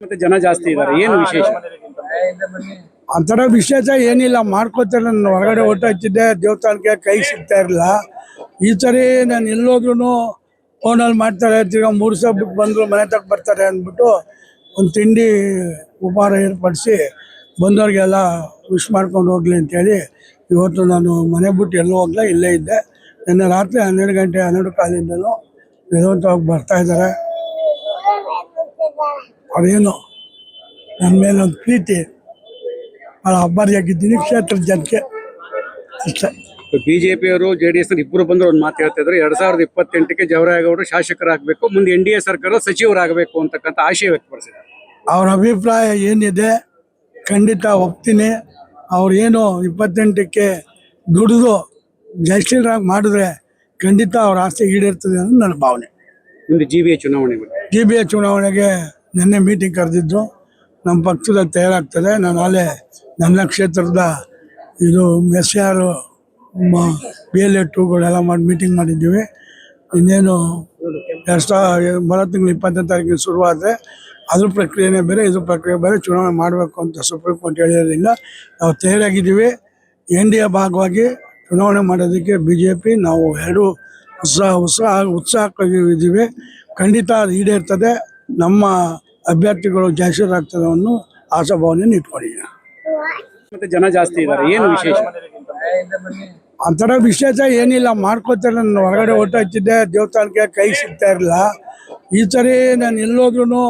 ಮತ್ತೆ ಜನ ಜಾಸ್ತಿ ಇದ್ದಾರೆ, ಏನು ವಿಶೇಷ? ಅಂತರ ವಿಶೇಷ ಏನಿಲ್ಲ, ಮಾಡ್ಕೋತಾರೆ. ನಾನು ಹೊರಗಡೆ ಊಟ ಹಚ್ಚಿದ್ದೆ, ದೇವಸ್ಥಾನಕ್ಕೆ ಕೈ ಸಿಗ್ತಾ ಇರಲಿಲ್ಲ. ಈ ಸರಿ ನಾನು ಎಲ್ಲೋದ್ರೂ ಫೋನಲ್ಲಿ ಮಾಡ್ತಾರೆ, ತಿರ್ಗಾ 3 ಸಲ ಬಿಟ್ಟು ಬಂದರು ಮನೆ ತಕ್ಕ ಬರ್ತಾರೆ ಅಂದ್ಬಿಟ್ಟು ಒಂದು ತಿಂಡಿ ಉಪಹಾರ ಏರ್ಪಡಿಸಿ ಬಂದವ್ರಿಗೆಲ್ಲ ವಿಶ್ ಮಾಡ್ಕೊಂಡು ಹೋಗ್ಲಿ ಅಂತೇಳಿ ಇವತ್ತು ನಾನು ಮನೆ ಬಿಟ್ಟು ಎಲ್ಲೂ ಹೋಗ್ಲಾ, ಇಲ್ಲೇ ಇದ್ದೆ. ನಿನ್ನೆ ರಾತ್ರಿ 12 ಗಂಟೆ 12 ಕಾಲಿಂದಲೂ ನಿರಂತರವಾಗಿ ಬರ್ತಾ ಇದ್ದಾರೆ. ಅವ್ರೇನು ನನ್ನ ಮೇಲೆ ಒಂದು ಪ್ರೀತಿ, ಭಾಳ ಅಬ್ಬರಿಯಾಗಿದ್ದೀನಿ ಕ್ಷೇತ್ರದ ಜನಕ್ಕೆ ಅಷ್ಟೇ. ಬಿಜೆಪಿಯವರು JDS ಇಬ್ಬರು ಬಂದ್ರು ಒಂದು ಮಾತು ಹೇಳ್ತಾ ಇದ್ರು, 2028ಕ್ಕೆ ಜವರಾಯಗೌಡರು ಶಾಸಕರಾಗಬೇಕು, ಮುಂದೆ NDA ಸರ್ಕಾರ ಸಚಿವರಾಗಬೇಕು ಅಂತಕ್ಕಂಥ ಆಶಯ ವ್ಯಕ್ತಪಡಿಸಿದ್ದಾರೆ. ಅವ್ರ ಅಭಿಪ್ರಾಯ ಏನಿದೆ ಖಂಡಿತ ಒಪ್ತೀನಿ. ಅವ್ರೇನು 28ಕ್ಕೆ ದುಡಿದು ಜಯಶೀಲರಾಗಿ ಮಾಡಿದ್ರೆ ಖಂಡಿತ ಅವ್ರ ಆಸೆ ಈಡೇರ್ತದೆ ಅನ್ನೋದು ನನ್ನ ಭಾವನೆ. ಮುಂದೆ GBA ಚುನಾವಣೆಗೆ ನಿನ್ನೆ ಮೀಟಿಂಗ್ ಕರೆದಿದ್ದು, ನಮ್ಮ ಪಕ್ಷದಲ್ಲಿ ತಯಾರಾಗ್ತದೆ. ನಾನು ಅಲ್ಲೇ ನನ್ನ ಕ್ಷೇತ್ರದ ಇದು SR BLA 2ಗಳೆಲ್ಲ ಮಾಡಿ ಮೀಟಿಂಗ್ ಮಾಡಿದ್ದೀವಿ. ಇನ್ನೇನು 2020 ತಾರೀಕಿಗೆ ಶುರುವಾದರೆ ಅದ್ರ ಪ್ರಕ್ರಿಯೆನೇ ಬೇರೆ, ಇದ್ರ ಪ್ರಕ್ರಿಯೆ ಬೇರೆ. ಚುನಾವಣೆ ಮಾಡಬೇಕು ಅಂತ ಸುಪ್ರೀಂ ಕೋರ್ಟ್ ಹೇಳಿರೋದ್ರಿಂದ ನಾವು ತಯಾರಾಗಿದ್ದೀವಿ. NDA ಭಾಗವಾಗಿ ಚುನಾವಣೆ ಮಾಡೋದಕ್ಕೆ BJP ನಾವು ಎರಡು ಉತ್ಸಾಹಕ್ಕಾಗಿದ್ದೀವಿ. ಖಂಡಿತ ಅದು ಈಡೇರ್ತದೆ. ನಮ್ಮ ಅಭ್ಯರ್ಥಿಗಳು ಜಯಶೀಲರಾಗ್ತದೆ ಅನ್ನೋ ಆಶಾಭಾವನೆಯನ್ನು ಇಟ್ಕೊಂಡಿದ್ದೀನಿ. ಮತ್ತೆ ಜನ ಜಾಸ್ತಿ ಇದ್ದಾರೆ, ಏನು ವಿಶೇಷ? ಅಂತರ ವಿಶೇಷ ಏನಿಲ್ಲ, ಮಾಡ್ಕೋತಾರೆ. ನಾನು ಹೊರಗಡೆ ಊಟ ಹಚ್ಚಿದ್ದೆ, ದೇವಸ್ಥಾನಕ್ಕೆ ಕೈ ಸಿಗ್ತಾ ಇರಲಿಲ್ಲ. ಈ ಸರಿ ನಾನು ಎಲ್ಲೋದ್ರೂ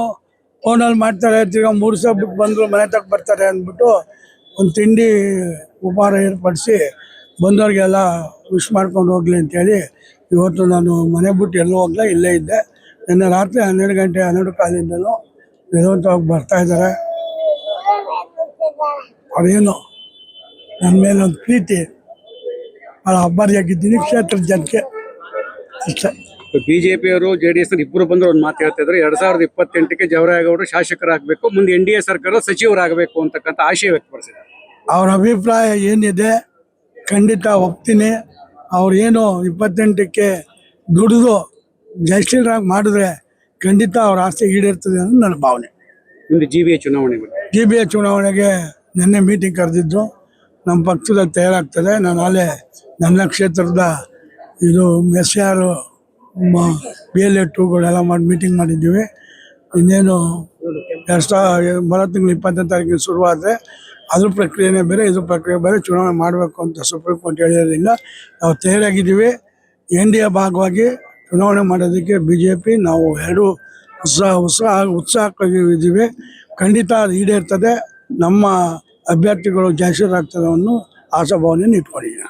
ಫೋನಲ್ಲಿ ಮಾಡ್ತಾರೆ, ತಿರ್ಗಾ 3 ಸಲ ಬಿಟ್ಟು ಬಂದರು ಮನೆ ತಕ್ಕ ಬರ್ತಾರೆ ಅಂದ್ಬಿಟ್ಟು ಒಂದು ತಿಂಡಿ ಉಪಹಾರ ಏರ್ಪಡಿಸಿ ಬಂದವ್ರಿಗೆಲ್ಲ ವಿಶ್ ಮಾಡ್ಕೊಂಡು ಹೋಗ್ಲಿ ಅಂತೇಳಿ ಇವತ್ತು ನಾನು ಮನೆ ಬಿಟ್ಟು ಎಲ್ಲೂ ಹೋಗ್ಲಾ, ಇಲ್ಲೇ ಇದ್ದೆ. ನಿನ್ನೆ ರಾತ್ರಿ 12 ಗಂಟೆ 12 ಕಾಲಿಂದಲೂ ನಿರಂತರವಾಗಿ ಬರ್ತಾ ಇದ್ದಾರೆ. ಅವ್ರೇನು ನನ್ನ ಮೇಲೆ ಒಂದು ಪ್ರೀತಿ, ಭಾಳ ಅಬ್ಬರಿಯಾಗಿದ್ದೀನಿ ಕ್ಷೇತ್ರದ ಜನಕ್ಕೆ ಅಷ್ಟೇ. ಬಿಜೆಪಿಯವರು JDS ಇಬ್ಬರು ಬಂದ್ರು ಒಂದು ಮಾತು ಹೇಳ್ತಾ ಇದ್ರು, 2028ಕ್ಕೆ ಜವರಾಯಗೌಡರು ಶಾಸಕರಾಗಬೇಕು, ಮುಂದೆ NDA ಸರ್ಕಾರ ಸಚಿವರಾಗಬೇಕು ಅಂತಕ್ಕಂಥ ಆಶಯ ವ್ಯಕ್ತಪಡಿಸಿದ್ದಾರೆ. ಅವ್ರ ಅಭಿಪ್ರಾಯ ಏನಿದೆ ಖಂಡಿತ ಒಪ್ತೀನಿ. ಅವ್ರೇನು 28ಕ್ಕೆ ದುಡಿದು ಜಯಶೀಲರಾಗಿ ಮಾಡಿದ್ರೆ ಖಂಡಿತ ಅವ್ರ ಆಸೆ ಈಡೇರ್ತದೆ ಅನ್ನೋದು ನನ್ನ ಭಾವನೆ. ಮುಂದೆ GBA ಚುನಾವಣೆಗೆ ನಿನ್ನೆ ಮೀಟಿಂಗ್ ಕರೆದಿದ್ದು, ನಮ್ಮ ಪಕ್ಷದಲ್ಲಿ ತಯಾರಾಗ್ತದೆ. ನಾನು ಅಲ್ಲೇ ನನ್ನ ಕ್ಷೇತ್ರದ ಇದು SR BLA 2ಗಳೆಲ್ಲ ಮಾಡಿ ಮೀಟಿಂಗ್ ಮಾಡಿದ್ದೀವಿ. ಇನ್ನೇನು 2020 ತಾರೀಕಿಗೆ ಶುರುವಾದರೆ ಅದ್ರ ಪ್ರಕ್ರಿಯೆನೇ ಬೇರೆ, ಇದ್ರ ಪ್ರಕ್ರಿಯೆ ಬೇರೆ. ಚುನಾವಣೆ ಮಾಡಬೇಕು ಅಂತ ಸುಪ್ರೀಂ ಕೋರ್ಟ್ ಹೇಳಿರೋದ್ರಿಂದ ನಾವು ತಯಾರಾಗಿದ್ದೀವಿ. NDA ಭಾಗವಾಗಿ ಚುನಾವಣೆ ಮಾಡೋದಕ್ಕೆ BJP ನಾವು ಎರಡು ಉತ್ಸಾಹಕ್ಕಾಗಿದ್ದೀವಿ. ಖಂಡಿತ ಅದು ಈಡೇರ್ತದೆ. ನಮ್ಮ ಅಭ್ಯರ್ಥಿಗಳು ಜಯಶೀಲರಾಗ್ತದೆ ಅನ್ನೋ ಆಶಾಭಾವನೆಯನ್ನು ಇಟ್ಕೊಂಡಿದ್ದೀನಿ.